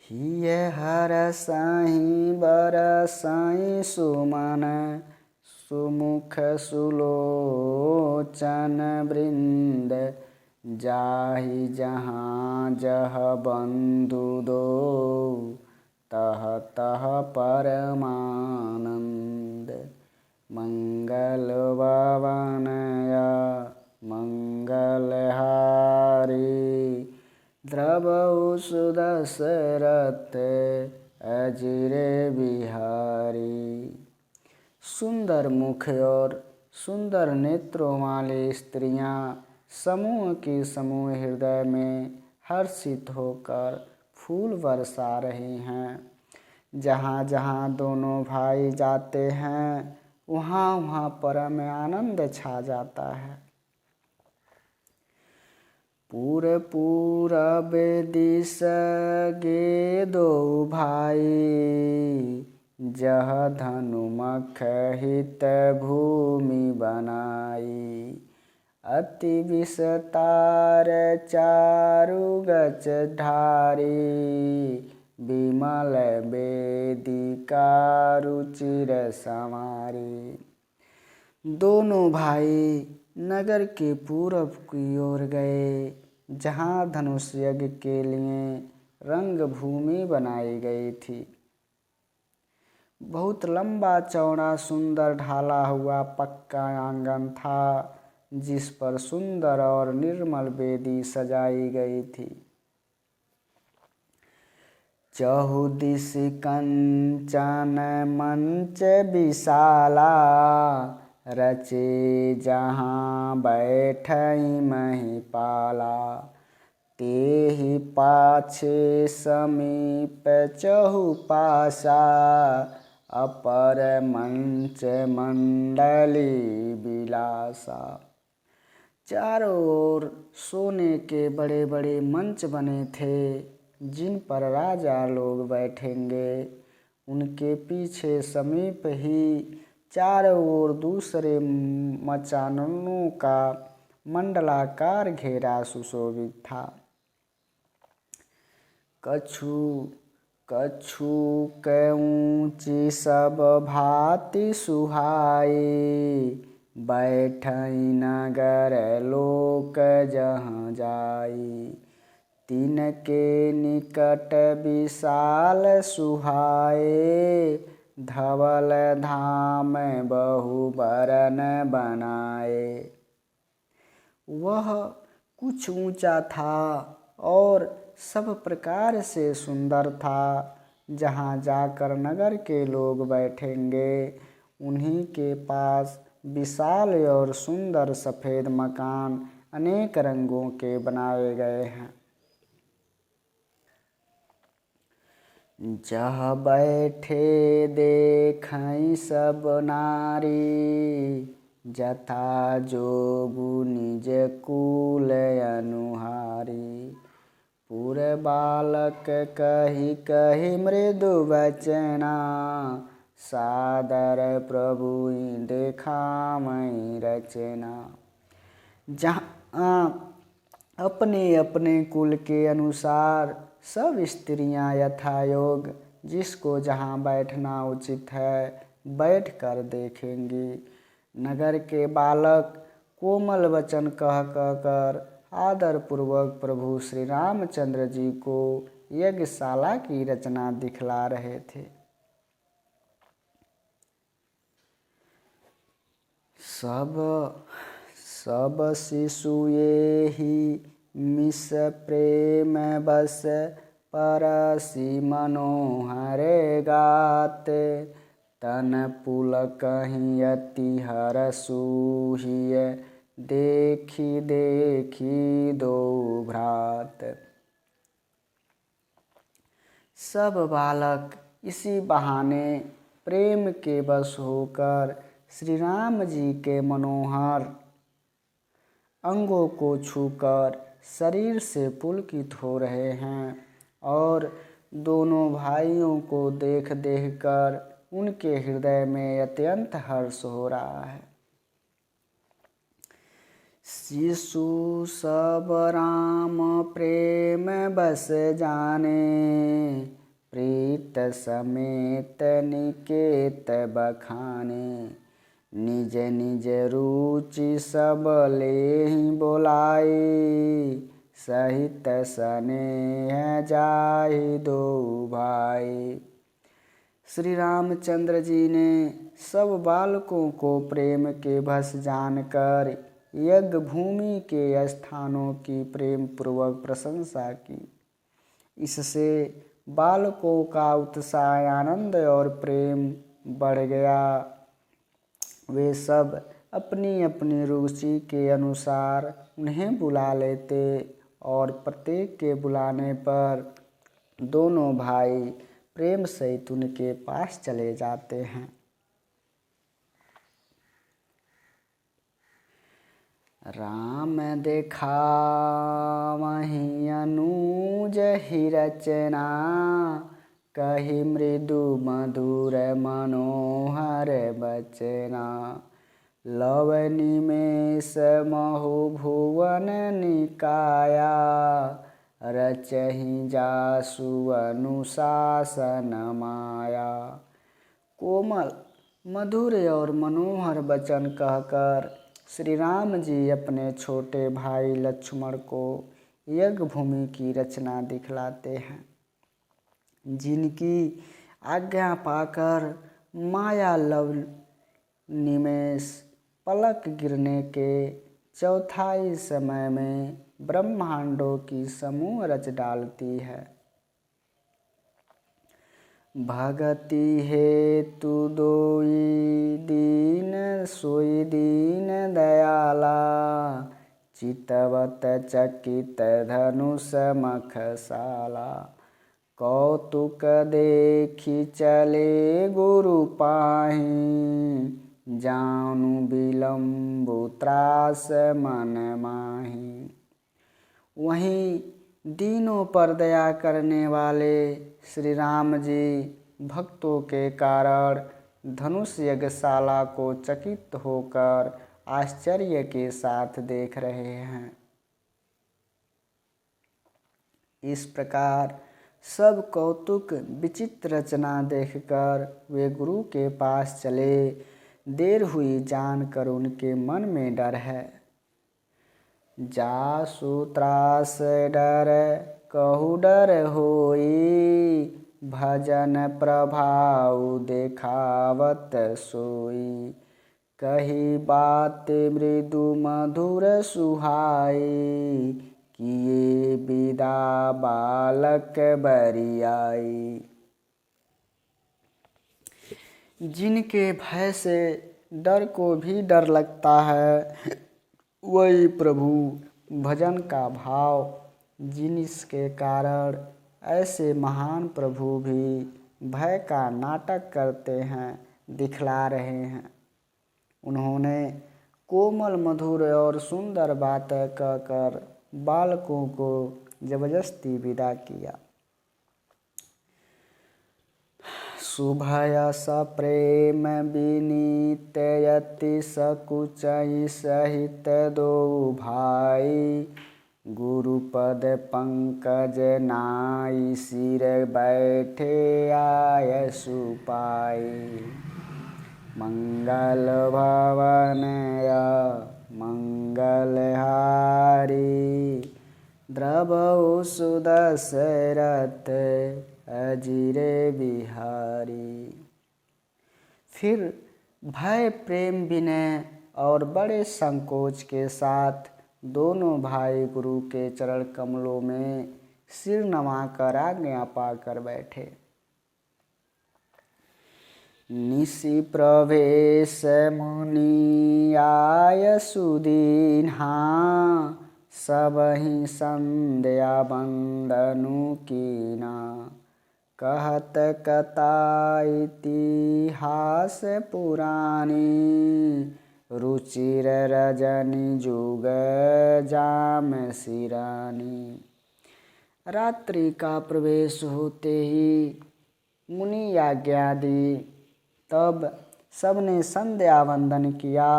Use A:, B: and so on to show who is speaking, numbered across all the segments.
A: हिय हरसहि बरसहि सुमन सुमुख सुलोचन वृंद जाहि जहाँ जह बंधु दो तह तह परमानंद। मंगल भवनया मंगलहारी द्रवहु सुदशरथ अजिरे बिहारी। सुंदर मुख और सुंदर नेत्रों वाली स्त्रियां समूह की समूह हृदय में हर्षित होकर फूल बरसा रही हैं। जहाँ जहाँ दोनों भाई जाते हैं वहाँ वहाँ परम आनंद छा जाता है। पूरब दिस गे दो भाई जह धनुमख हित भूमि बनाई। अति विस्तार चारु गच ढारी विमल वेदिका रुचिर समारी। दोनों भाई नगर के पूरब की ओर गए जहाँ धनुष यज्ञ के लिए रंग भूमि बनाई गई थी। बहुत लंबा चौड़ा सुंदर ढाला हुआ पक्का आंगन था जिस पर सुंदर और निर्मल वेदी सजाई गई थी। चहुदिश कंचन मंच विशाला रचे जहाँ बैठई महिपाला। तेहि पाछे समीप चहुपासा अपर मंच मंडली विलासा। चारों ओर सोने के बड़े बड़े मंच बने थे जिन पर राजा लोग बैठेंगे। उनके पीछे समीप ही चारों ओर दूसरे मचानों का मंडलाकार घेरा सुशोभित था। कछु कछु ऊंची सब भांति सुहाई बैठई नगर लोक जहाँ जाई। तिनके निकट विशाल सुहाए धवल धाम बहु बरन बनाए। वह कुछ ऊंचा था और सब प्रकार से सुंदर था। जहाँ जाकर नगर के लोग बैठेंगे उन्हीं के पास विशाल और सुंदर सफ़ेद मकान अनेक रंगों के बनाए गए हैं। जह बैठे देखई सब नारी जथा जोगु निज कुल अनुहारी। पुर बालक कही कही मृदु वचना सादर प्रभु देखामई रचना। जहाँ अपने अपने कुल के अनुसार सब स्त्रियां यथायोग जिसको जहाँ बैठना उचित है बैठ कर देखेंगी। नगर के बालक कोमल वचन कह कर आदर पूर्वक प्रभु श्री रामचंद्र जी को यज्ञशाला की रचना दिखला रहे थे। सब शिशु ये ही मिस प्रेम बस परसी मनोहर गात। तन पुलकहि अति हरसुहिय देखी देखी दो भ्रात। सब बालक इसी बहाने प्रेम के बस होकर श्री राम जी के मनोहर अंगों को छूकर शरीर से पुलकित हो रहे हैं और दोनों भाइयों को देख देख कर उनके हृदय में अत्यंत हर्ष हो रहा है। शिशु सब राम प्रेम बस जाने, प्रीत समेत निकेत बखाने। निज निज रुचि सब लेहि बोलाई, सहित स्नेह जाहि दो भाई। श्री रामचंद्र जी ने सब बालकों को प्रेम के भस जानकर यज्ञ भूमि के स्थानों की प्रेम पूर्वक प्रशंसा की। इससे बालकों का उत्साह, आनंद और प्रेम बढ़ गया। वे सब अपनी अपनी रुचि के अनुसार उन्हें बुला लेते और प्रत्येक के बुलाने पर दोनों भाई प्रेम सहित उनके पास चले जाते हैं। राम देखावहि अनुज ही रचना, कहि मृदु मधुर मनोहर बचना। लव निमेष महु भुवन निकाया, रचहि जासु अनुशासन माया। कोमल मधुर और मनोहर वचन कहकर श्री राम जी अपने छोटे भाई लक्ष्मण को यज्ञ भूमि की रचना दिखलाते हैं, जिनकी आज्ञा पाकर माया लव निमेष पलक गिरने के चौथाई समय में ब्रह्मांडों की समूह रच डालती है। भगति हेतु दोई दीन सोई दीन दयाला, चितवत चकित धनुष मखसाला। कौतुक देखी चले गुरु पाहि, जानु विलम्बु त्रास मन माहि। वहीं दीनों पर दया करने वाले श्री राम जी भक्तों के कारण धनुष यज्ञशाला को चकित होकर आश्चर्य के साथ देख रहे हैं। इस प्रकार सब कौतुक विचित्र रचना देखकर वे गुरु के पास चले। देर हुई जानकर उनके मन में डर है। जासु त्रास डर कहु डर होई, भजन प्रभाव देखावत सोई। कही बात मृदु मधुर सुहाई, किए विदा बालक बरियाई। जिनके भय से डर को भी डर लगता है, वही प्रभु भजन का भाव, जिसके कारण ऐसे महान प्रभु भी भय का नाटक करते हैं, दिखला रहे हैं। उन्होंने कोमल मधुर और सुंदर बातें कहकर बालकों को जबरदस्ती विदा किया। शुभयस प्रेम विनीत यति सकुचहि सहित दो भाई, गुरुपद पंकज नाई सिर बैठे आयसु पाई। मंगल भवन मंगल हारी, द्रवहु सुदशरथ अजिरे बिहारी। फिर भय प्रेम विनय और बड़े संकोच के साथ दोनों भाई गुरु के चरण कमलों में सिर नवाकर आज्ञा पाकर बैठे। निशि प्रवेश मुनि आय सुदीन्हा, सबहि संध्या बंदनु कीना। कहत कथा इतिहास पुरानी, रुचिर रजनी जुग जाम सिरानी। रात्रि का प्रवेश होते ही मुनि आज्ञा दी। तब सबने संध्या वंदन किया।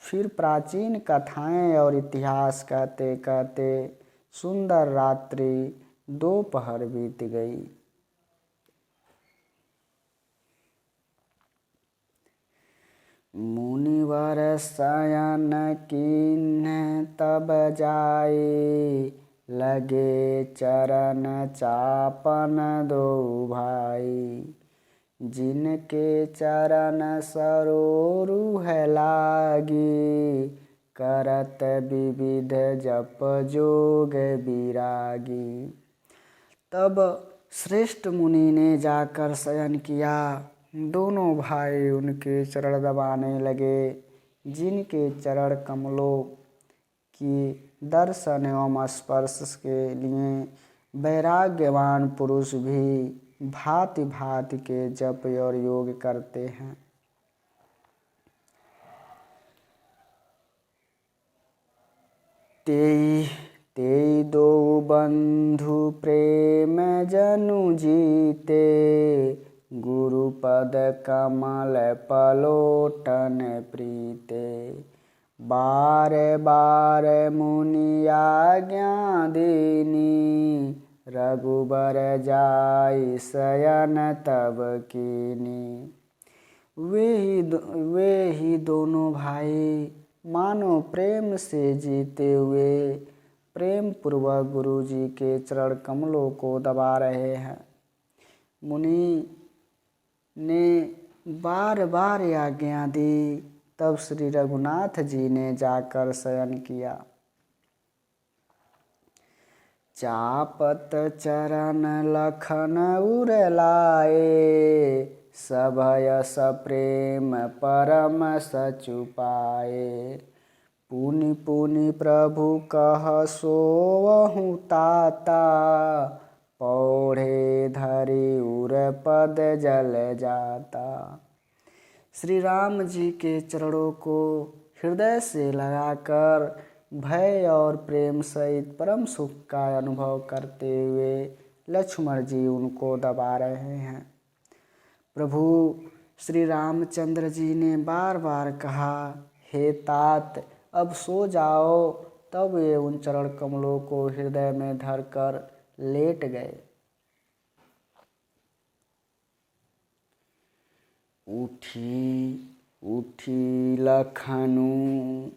A: फिर प्राचीन कथाएं और इतिहास कहते कहते सुंदर रात्रि दोपहर बीत गई। मुनिवर शयन कीन्ह तब जाए, लगे चरण चापन दो भाई। जिनके चरण सरोरुह लागी, करत विविध जप जोग विरागी। तब श्रेष्ठ मुनि ने जाकर शयन किया। दोनों भाई उनके चरण दबाने लगे। जिनके चरण कमलों की दर्शन एवं स्पर्श के लिए वैराग्यवान पुरुष भी भांति भांति के जप और योग करते हैं। तेई दो बंधु प्रेम जनु जीते, गुरुपद कमल पलोटन प्रीते। बार बार मुनि आज्ञा देनी, रघुबर जाई शयन तब कीनी। वे ही दोनों भाई मानो प्रेम से जीते हुए प्रेम पूर्वक गुरु जी के चरण कमलों को दबा रहे हैं। मुनि ने बार बार आज्ञा दी। तब श्री रघुनाथ जी ने जाकर शयन किया। चापत चरण लखन उर लाए, सभय सप्रेम परम सचुपाए। पुनि पुनि प्रभु कह सोवहु ताता, पौढ़े धरि उर पद जल जाता। श्री राम जी के चरणों को हृदय से लगाकर भय और प्रेम सहित परम सुख का अनुभव करते हुए लक्ष्मण जी उनको दबा रहे हैं। प्रभु श्री रामचंद्र जी ने बार बार कहा, हे तात अब सो जाओ। तब वे उन चरण कमलों को हृदय में धरकर लेट गए। उठी लखनु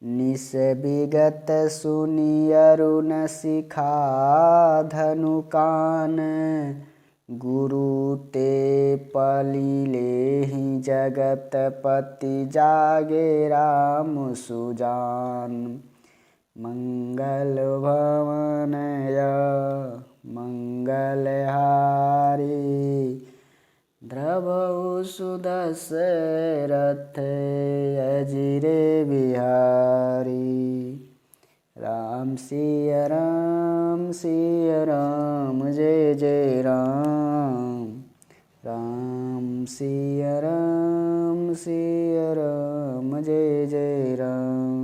A: निस विगत सुनि, अरुण शिखा धनु कान। गुरु ते पली लेहि जगत पति, जागे राम सुजान। मंगल भवनय मंगलहारी, द्रवहु सुदशरथ अजिरे बिहारी। राम सिया राम जय जय राम। राम सिया राम जय जय राम।